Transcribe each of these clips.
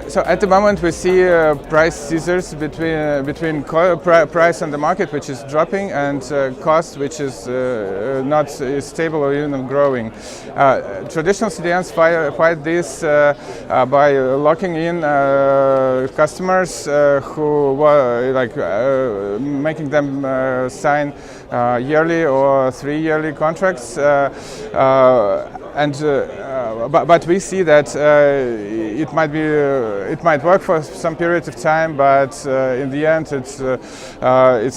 So at the moment we see price scissors between price on the market, which is dropping, and cost, which is not stable or even growing. Traditional CDNs fight this by locking in customers who making them sign yearly or 3-yearly contracts. But we see that it might work for some period of time, but in the end it's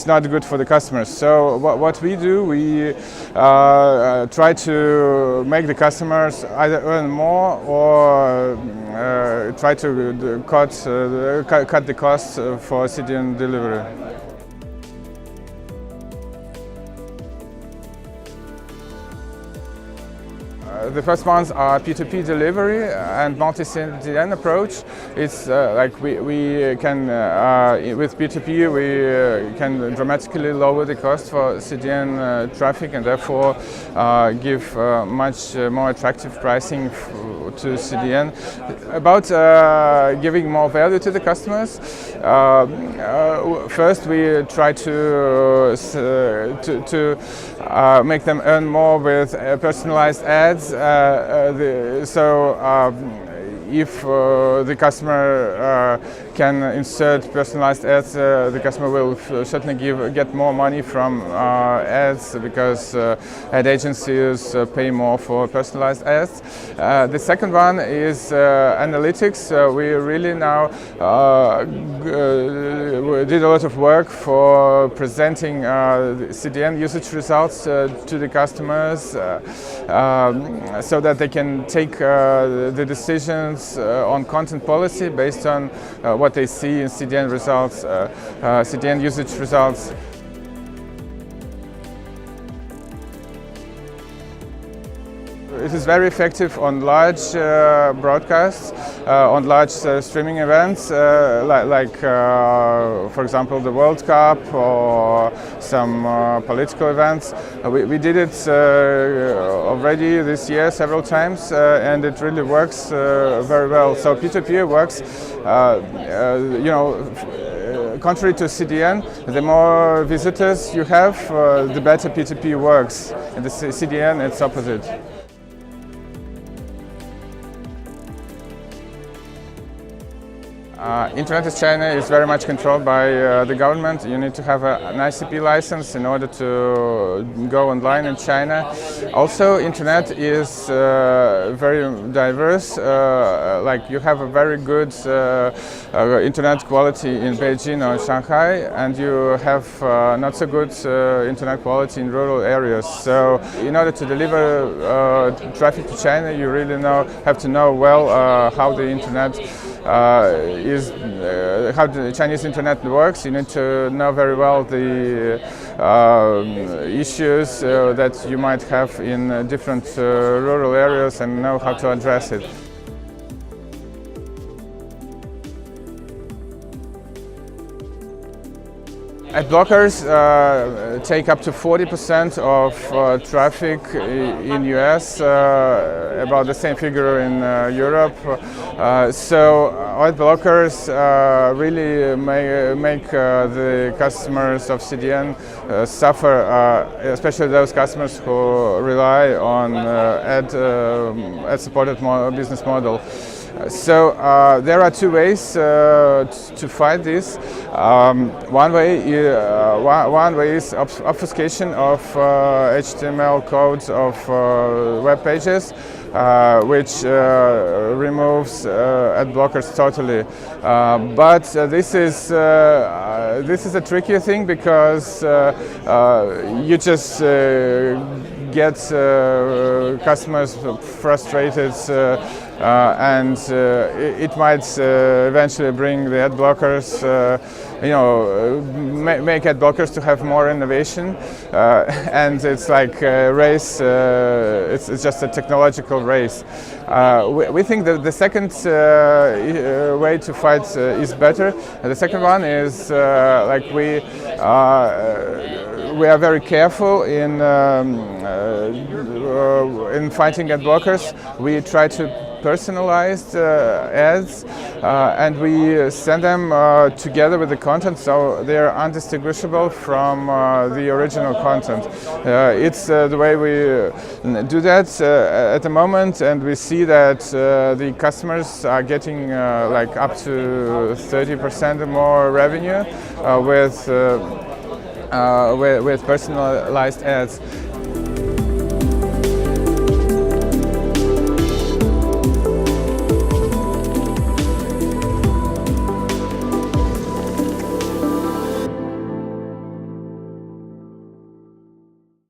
not good for the customers. So what we do, we try to make the customers either earn more or try to cut the costs for CDN delivery. The first ones are P2P delivery and multi-CDN approach. It's like we can, with P2P, we can dramatically lower the cost for CDN traffic and therefore give much more attractive pricing to CDN. About giving more value to the customers, first we try to make them earn more with personalized ads. If the customer can insert personalized ads, the customer will certainly get more money from ads, because ad agencies pay more for personalized ads. The second one is analytics. We really now did a lot of work for presenting CDN usage results to the customers, so that they can take the decisions on content policy based on what they see in CDN results, CDN usage results. It is very effective on large broadcasts, on large streaming events, for example, the World Cup or some political events. We did it already this year several times, and it really works very well. So P2P works, contrary to CDN, the more visitors you have, the better P2P works. In the CDN, it's opposite. Internet in China is very much controlled by the government. You need to have an ICP license in order to go online in China. Also, Internet is very diverse. Like you have a very good Internet quality in Beijing or Shanghai, and you have not so good Internet quality in rural areas. So, in order to deliver traffic to China, you really have to know well how the Internet how the Chinese internet works. You need to know very well the issues that you might have in different rural areas and know how to address it. Ad blockers take up to 40% of traffic in US, about the same figure in Europe. So ad blockers really make the customers of CDN suffer, especially those customers who rely on ad-supported business model. So there are two ways to fight this. One way is obfuscation of HTML codes of web pages, which removes ad blockers totally. But this is a trickier thing, because you just get customers frustrated, and it might eventually bring the ad blockers, make ad blockers to have more innovation, and it's like a race. It's just a technological race. We think that the second way to fight is better. The second one is we are very careful in fighting ad blockers. We try to personalized ads, and we send them together with the content, so they are undistinguishable from the original content. It's the way we do that at the moment, and we see that the customers are getting like up to 30% more revenue with personalized ads.